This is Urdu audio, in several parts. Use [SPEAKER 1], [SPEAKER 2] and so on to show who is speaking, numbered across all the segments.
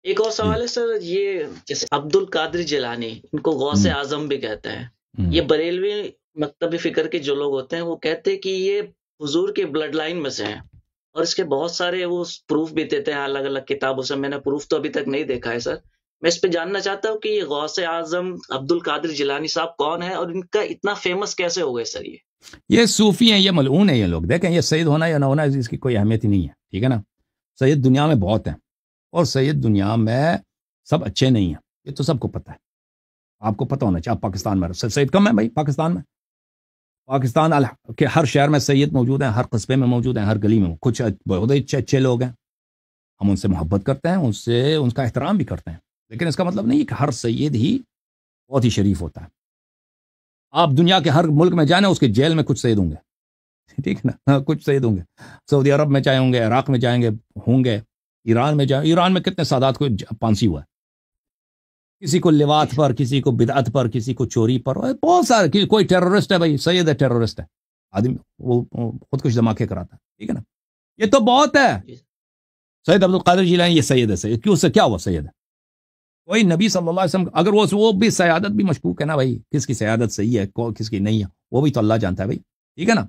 [SPEAKER 1] ایک اور سوال ہے سر، یہ جیسے عبد القادر جیلانی، ان کو غوث اعظم بھی کہتے ہیں، یہ بریلوی مکتب فکر کے جو لوگ ہوتے ہیں وہ کہتے ہیں کہ یہ حضور کے بلڈ لائن میں سے ہیں، اور اس کے بہت سارے وہ پروف بھی دیتے ہیں الگ الگ کتابوں سے. میں نے پروف تو ابھی تک نہیں دیکھا ہے سر. میں اس پہ جاننا چاہتا ہوں کہ یہ غوث اعظم عبد القادر جیلانی صاحب کون ہے، اور ان کا اتنا فیمس کیسے ہو گئے سر؟
[SPEAKER 2] یہ صوفی ہیں، یہ ملعون ہیں یہ لوگ. دیکھیں یہ سید ہونا یا نہ ہونا اس کی کوئی اہمیت ہی نہیں ہے، ٹھیک ہے نا. سید دنیا میں بہت ہیں، اور سید دنیا میں سب اچھے نہیں ہیں، یہ تو سب کو پتہ ہے. آپ کو پتہ ہونا چاہیے. آپ پاکستان میں سید کم ہیں بھائی. پاکستان کے ہر شہر میں سید موجود ہیں، ہر قصبے میں موجود ہیں، ہر گلی میں. کچھ بہت اچھے لوگ ہیں، ہم ان سے محبت کرتے ہیں، ان کا احترام بھی کرتے ہیں، لیکن اس کا مطلب نہیں کہ ہر سید ہی بہت ہی شریف ہوتا ہے. آپ دنیا کے ہر ملک میں جائیں، اس کے جیل میں کچھ سید ہوں گے، ٹھیک ہے نا، کچھ سید ہوں گے. سعودی عرب میں چاہے ہوں گے، عراق میں جائیں گے ہوں گے، ایران میں جائیں. ایران میں کتنے سادات کو پھانسی ہوا ہے، کسی کو لواط پر، کسی کو بدعت پر، کسی کو چوری پر، بہت سارے. کوئی ٹیررسٹ ہے بھائی، سید ہے، ٹیررسٹ ہے آدمی، وہ خودکش دھماکے کراتا ہے، ٹھیک ہے نا. یہ تو بہت ہے. سید عبد القادر جیلانی یہ سید ہے. سید کیوں سے کیا ہوا؟ سید ہے کوئی نبی صلی اللہ علیہ وسلم. اگر وہ بھی سیادت بھی مشکوک ہے نا بھائی، کس کی سیادت صحیح ہے کس کی نہیں ہے وہ بھی تو اللہ جانتا ہے بھائی، ٹھیک ہے نا.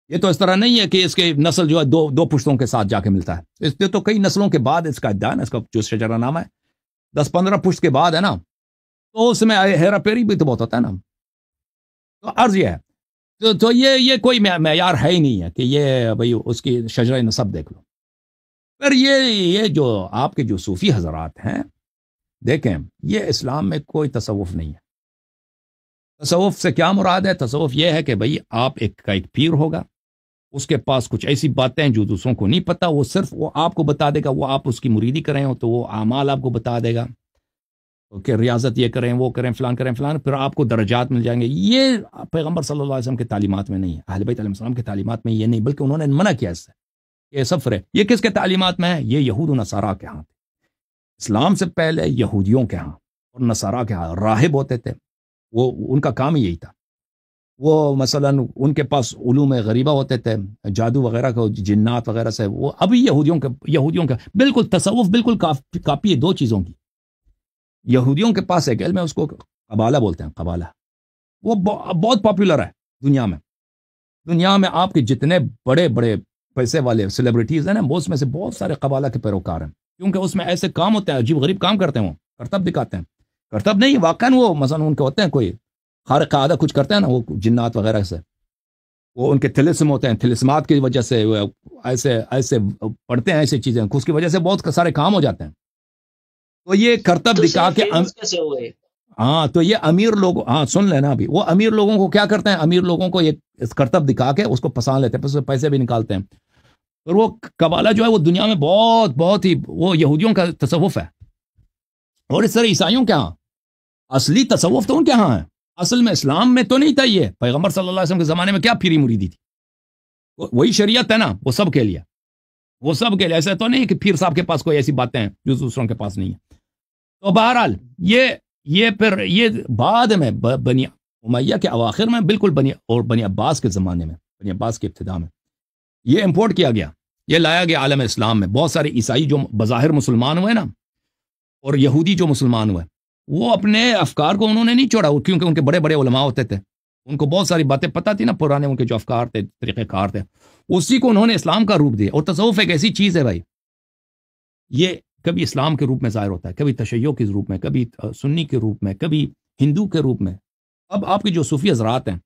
[SPEAKER 2] یہ تو اس طرح نہیں ہے کہ اس کے نسل جو ہے دو پشتوں کے ساتھ جا کے ملتا ہے. اس لیے تو کئی نسلوں کے بعد اس کا ادعا ہے، اس کا جو شجرہ نامہ ہے 10-15 پشت کے بعد ہے نا، تو اس میں ہیرا پھیری بھی تو بہت ہوتا ہے نا. تو عرض یہ ہے، تو یہ کوئی معیار ہے ہی نہیں ہے کہ یہ بھائی اس کی شجرہ نسب دیکھ لو. پھر یہ جو آپ کے جو صوفی حضرات ہیں، دیکھیں یہ اسلام میں کوئی تصوف نہیں ہے. تصوف سے کیا مراد ہے؟ تصوف یہ ہے کہ بھئی آپ ایک پیر ہوگا، اس کے پاس کچھ ایسی باتیں جو دوسروں کو نہیں پتا، وہ صرف وہ آپ کو بتا دے گا. وہ آپ اس کی مریدی کریں ہو تو وہ اعمال آپ کو بتا دے گا کہ ریاضت یہ کریں، وہ کریں، فلان کریں، فلان، پھر آپ کو درجات مل جائیں گے. یہ پیغمبر صلی اللہ علیہ وسلم کے تعلیمات میں نہیں ہے، اہل بیت علیہ السلام کے تعلیمات میں یہ نہیں، بلکہ انہوں نے منع کیا اس سے. یہ سفر ہے. یہ کس کے تعلیمات میں ہے؟ یہ یہود و نصارہ کے ہاں. اسلام سے پہلے یہودیوں کے ہاں اور نصارہ کے ہاں راہب ہوتے تھے. وہ ان کا کام ہی یہی تھا. وہ مثلا ان کے پاس علوم غریبہ ہوتے تھے، جادو وغیرہ کو، جنات وغیرہ سے. وہ ابھی یہودیوں کا بالکل تصوف بالکل کاپی ہے دو چیزوں کی. یہودیوں کے پاس ایک علم ہے، اس کو قبالہ بولتے ہیں. قبالہ وہ بہت پاپولر ہے دنیا میں. دنیا میں آپ کے جتنے بڑے بڑے پیسے والے سیلیبریٹیز ہیں نا، وہ اس میں سے بہت سارے قبالہ کے پیروکار ہیں، کیونکہ اس میں ایسے کام ہوتے ہیں، عجیب غریب کام کرتے ہیں. وہ کرتب دکھاتے ہیں. کرتب نہیں، واقعاً وہ مثلا ان کے ہوتے ہیں کوئی خارق عادہ کچھ کرتے ہیں نا، وہ جنات وغیرہ سے، وہ ان کے تلسم ہوتے ہیں. تلسمات کی وجہ سے ایسے پڑھتے ہیں ایسی چیزیں، اس کی وجہ سے بہت سارے کام ہو جاتے ہیں. تو یہ کرتب دکھا کے ہاں، تو یہ امیر لوگ، ہاں سن لینا ابھی، وہ امیر لوگوں کو کیا کرتے ہیں؟ امیر لوگوں کو یہ کرتب دکھا کے اس کو پسان لیتے ہیں، پیسے بھی نکالتے ہیں. اور وہ قبالہ جو ہے وہ دنیا میں بہت ہی، وہ یہودیوں کا تصوف ہے. اور اس طرح عیسائیوں کے ہاں اصلی تصوف تو ان کے ہاں ہے. اصل میں اسلام میں تو نہیں تھا. یہ پیغمبر صلی اللہ علیہ وسلم کے زمانے میں کیا پیری مریدی تھی؟ وہی شریعت ہے نا، وہ سب کے لیے، وہ سب کے لیے. ایسا تو نہیں کہ پیر صاحب کے پاس کوئی ایسی باتیں ہیں جو دوسروں کے پاس نہیں ہے. تو بہرحال یہ پھر یہ بعد میں بنی امیہ کے اواخر میں بالکل بنی عباس کے زمانے میں، بنی عباس کے ابتدا میں یہ امپورٹ کیا گیا، یہ لایا گیا عالم اسلام میں. بہت سارے عیسائی جو بظاہر مسلمان ہوئے نا، اور یہودی جو مسلمان ہوئے، وہ اپنے افکار کو انہوں نے نہیں چھوڑا، کیونکہ ان کے بڑے بڑے علماء ہوتے تھے، ان کو بہت ساری باتیں پتہ تھی نا، پرانے ان کے جو افکار تھے، طریقہ کار تھے، اسی کو انہوں نے اسلام کا روپ دیا. اور تصوف ایک ایسی چیز ہے بھائی، یہ کبھی اسلام کے روپ میں ظاہر ہوتا ہے، کبھی تشیع کے روپ میں، کبھی سنی کے روپ میں، کبھی ہندو کے روپ میں. اب آپ کے جو صوفی حضرات ہیں،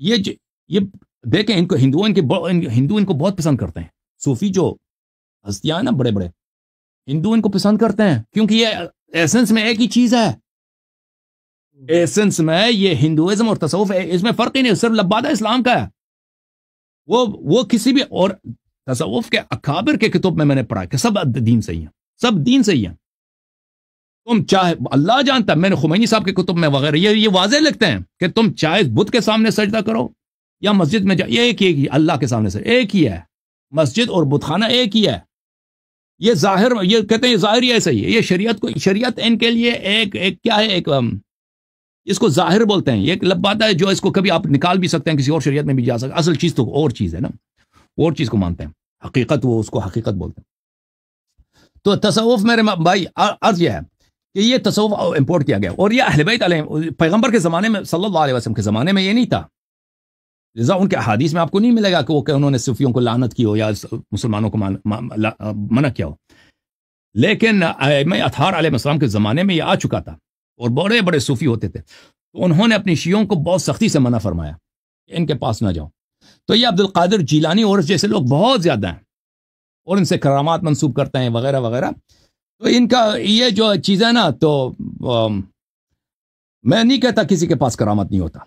[SPEAKER 2] یہ دیکھیں، ان کو ہندو ان کو بہت پسند کرتے ہیں. صوفی جو ہستیاں ہیں نا، بڑے بڑے ہندو ان کو پسند کرتے ہیں، کیونکہ یہ ایسنس میں ایک ہی چیز ہے. ایسنس میں یہ ہندوازم اور تصوف ہے، اس میں فرق ہی نہیں، صرف لبادہ اسلام کا ہے. وہ کسی بھی، اور تصوف کے اکابر کے کتب میں نے پڑھا کہ سب دین سے ہی ہیں، سب دین سے ہی ہیں. تم چاہے، اللہ جانتا ہے، میں نے خمینی صاحب کے کتب میں وغیرہ یہ واضح لکھتے ہیں کہ تم چاہے بدھ کے سامنے سجدہ کرو یا مسجد میں یہ ایک ہی، اللہ کے سامنے سے ایک ہی ہے. مسجد اور بت خانہ ایک ہی ہے. یہ ظاہر، یہ کہتے ہیں ظاہر ہی ایسا ہی ہے. یہ شریعت ان کے لیے ایک کیا ہے، ایک اس کو ظاہر بولتے ہیں. یہ ایک لبادہ ہے جو اس کو کبھی آپ نکال بھی سکتے ہیں، کسی اور شریعت میں بھی جا سکتے. اصل چیز تو اور چیز ہے نا، اور چیز کو مانتے ہیں. حقیقت، وہ اس کو حقیقت بولتے ہیں. تو تصوف میرے بھائی عرض یہ ہے کہ یہ تصوف امپورٹ کیا گیا، اور یہ اہل بیت علیہ پیغمبر کے زمانے میں صلی اللہ علیہ وسلم کے زمانے میں یہ نہیں تھا، لذا ان کے احادیث میں آپ کو نہیں ملے گا کہ انہوں نے صوفیوں کو لعنت کی ہو یا مسلمانوں کو منع کیا ہو، لیکن ائمہ اطہار علیہ السلام کے زمانے میں یہ آ چکا تھا، اور بڑے بڑے صوفی ہوتے تھے، تو انہوں نے اپنی شیعوں کو بہت سختی سے منع فرمایا کہ ان کے پاس نہ جاؤ۔ تو یہ عبد القادر جیلانی اور جیسے لوگ بہت زیادہ ہیں، اور ان سے کرامات منسوب کرتے ہیں وغیرہ وغیرہ، تو ان کا یہ جو چیز ہے نا، تو میں نہیں کہتا کسی کے پاس کرامت نہیں ہوتا،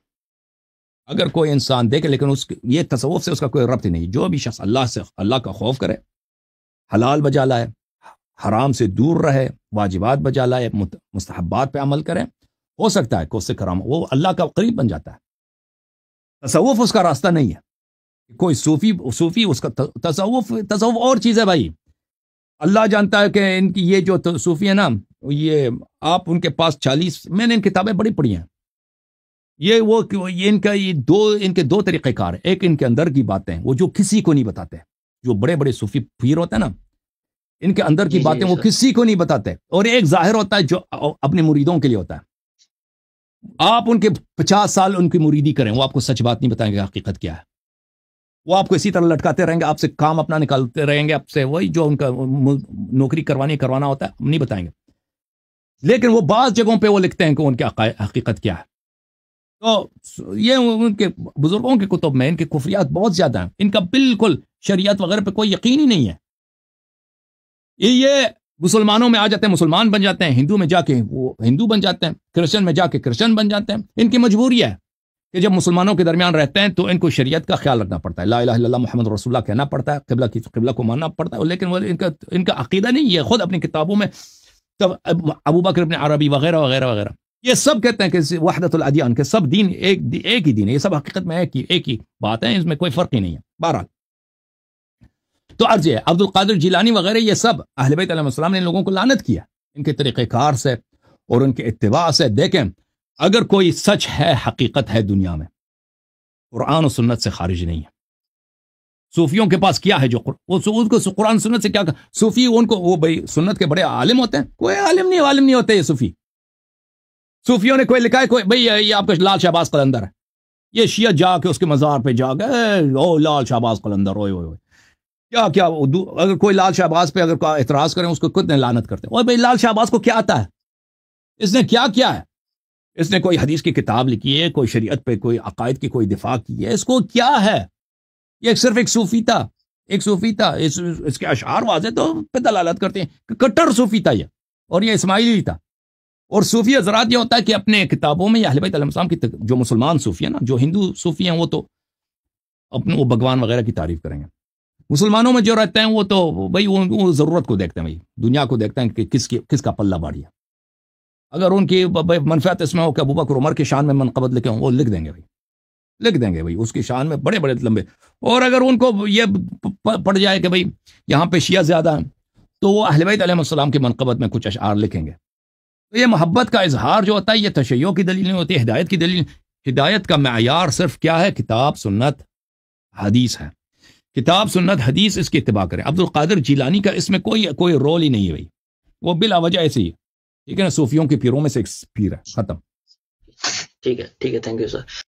[SPEAKER 2] اگر کوئی انسان دیکھے، لیکن یہ تصوف سے اس کا کوئی ربط ہی نہیں۔ جو بھی شخص اللہ کا خوف کرے، حلال بجا لائے، حرام سے دور رہے، واجبات بجا لائے، مستحبات پہ عمل کرے، ہو سکتا ہے کہ اس سے کرامت، وہ اللہ کا قریب بن جاتا ہے۔ تصوف اس کا راستہ نہیں ہے، کوئی صوفی اس کا تصوف اور چیز ہے بھائی، اللہ جانتا ہے کہ ان کی یہ جو صوفی ہے نا، یہ آپ ان کے پاس 40، میں نے ان کتابیں بڑی پڑھی ہیں، ان کے دو طریقہ کار ہیں، ایک ان کے اندر کی باتیں وہ جو کسی کو نہیں بتاتے، جو بڑے بڑے صوفی پیر ہوتے ہیں نا، ان کے اندر کی باتیں وہ کسی کو نہیں بتاتے، اور ایک ظاہر ہوتا ہے جو اپنے مریدوں کے لیے ہوتا ہے۔ آپ ان کے 50 سال ان کی مریدی کریں، وہ آپ کو سچ بات نہیں بتائیں گے حقیقت کیا ہے، وہ آپ کو اسی طرح لٹکاتے رہیں گے، آپ سے کام اپنا نکالتے رہیں گے، آپ سے وہی جو ان کا نوکری کروانا ہوتا ہے نہیں بتائیں گے، لیکن وہ بعض جگہوں پہ وہ لکھتے ہیں کہ ان کی حقیقت کیا ہے۔ تو یہ ان کے بزرگوں کے کتب میں ان کے کفریات بہت زیادہ ہیں، ان کا بالکل شریعت وغیرہ پہ کوئی یقین ہی نہیں ہے۔ یہ مسلمانوں میں آ جاتے ہیں، مسلمان بن جاتے ہیں، ہندو میں جا کے وہ ہندو بن جاتے ہیں، کرسچن میں جا کے کرسچن بن جاتے ہیں۔ ان کی مجبوری ہے کہ جب مسلمانوں کے درمیان رہتے ہیں تو ان کو شریعت کا خیال رکھنا پڑتا ہے، لا الہ الا اللہ محمد رسول اللہ کہنا پڑتا ہے، قبلہ کو ماننا پڑتا ہے، لیکن وہ ان کا عقیدہ نہیں ہے۔ خود اپنی کتابوں میں ابو بکر ابن عربی وغیرہ وغیرہ وغیرہ یہ سب کہتے ہیں کہ وحدت الادیان، کہ سب دین ایک ہی دین ہے، یہ سب حقیقت میں ایک ہی بات ہے، اس میں کوئی فرق ہی نہیں ہے۔ بہرحال تو عرض ہے عبد القادر جیلانی وغیرہ یہ سب اہل بیت علیہ السلام نے ان لوگوں کو لعنت کیا ان کے طریقہ کار سے اور ان کے اتباع سے۔ دیکھیں اگر کوئی سچ ہے، حقیقت ہے دنیا میں، قرآن و سنت سے خارج نہیں ہے۔ صوفیوں کے پاس کیا ہے جو قرآن سنت سے کیا صوفی ان کو وہ بھائی سنت کے بڑے عالم ہوتے ہیں؟ کوئی عالم نہیں ہوتے یہ صوفی۔ صوفیوں نے کوئی لکھا ہے کوئی بھائی یہ آپ کا لال شہباز قلندر ہے، یہ شیعہ جا کے اس کے مزار پہ جا گئے او لال شہباز قلندر اوئے اوئے کیا اگر کوئی لال شہباز پہ اگر اعتراض کریں اس کو کتنے لعنت کرتے ہیں۔ اور بھائی لال شہباز کو کیا آتا ہے؟ اس نے کیا ہے؟ اس نے کوئی حدیث کی کتاب لکھی ہے، کوئی شریعت پہ کوئی عقائد کی کوئی دفاع کی ہے؟ اس کو کیا ہے؟ یہ صرف ایک صوفی تھا، اس کے اشعار واضح تو پہ دلالت کرتے ہیں کہ کٹر صوفی تھا یہ، اور یہ اسماعیلی تھا۔ اور صوفی حضرات یہ ہوتا ہے کہ اپنے کتابوں میں یا اہل بیت علیہ السلام کی جو مسلمان صوفی ہیں نا، جو ہندو صوفی ہیں وہ تو اپنے وہ بھگوان وغیرہ کی تعریف کریں گے، مسلمانوں میں جو رہتے ہیں وہ تو بھائی وہ ضرورت کو دیکھتے ہیں، بھائی دنیا کو دیکھتے ہیں کہ کس کا پلہ بھاری ہے۔ اگر ان کی منفعت اس میں ہو کہ ابو بکر عمر کی شان میں منقبت لکھے ہوں، وہ لکھ دیں گے بھائی اس کی شان میں بڑے لمبے۔ اور اگر ان کو یہ پڑ جائے کہ بھائی یہاں پہ شیعہ زیادہ ہیں تو وہ اہل بیت علیہ السلام کی منقبت میں کچھ اشعار لکھیں گے۔ تو یہ محبت کا اظہار جو ہوتا ہے یہ تشیع کی دلیل نہیں ہوتی، ہدایت کی دلیل۔ ہدایت کا معیار صرف کیا ہے؟ کتاب سنت حدیث ہے، کتاب سنت حدیث اس کی اتباع کریں۔ عبد القادر جیلانی کا اس میں کوئی رول ہی نہیں ہے بھائی، وہ بلا وجہ ایسے ہی، ٹھیک ہے نا، صوفیوں کے پیروں میں سے ایک پیر ہے، ختم۔
[SPEAKER 1] ٹھیک ہے، تھینک یو سر۔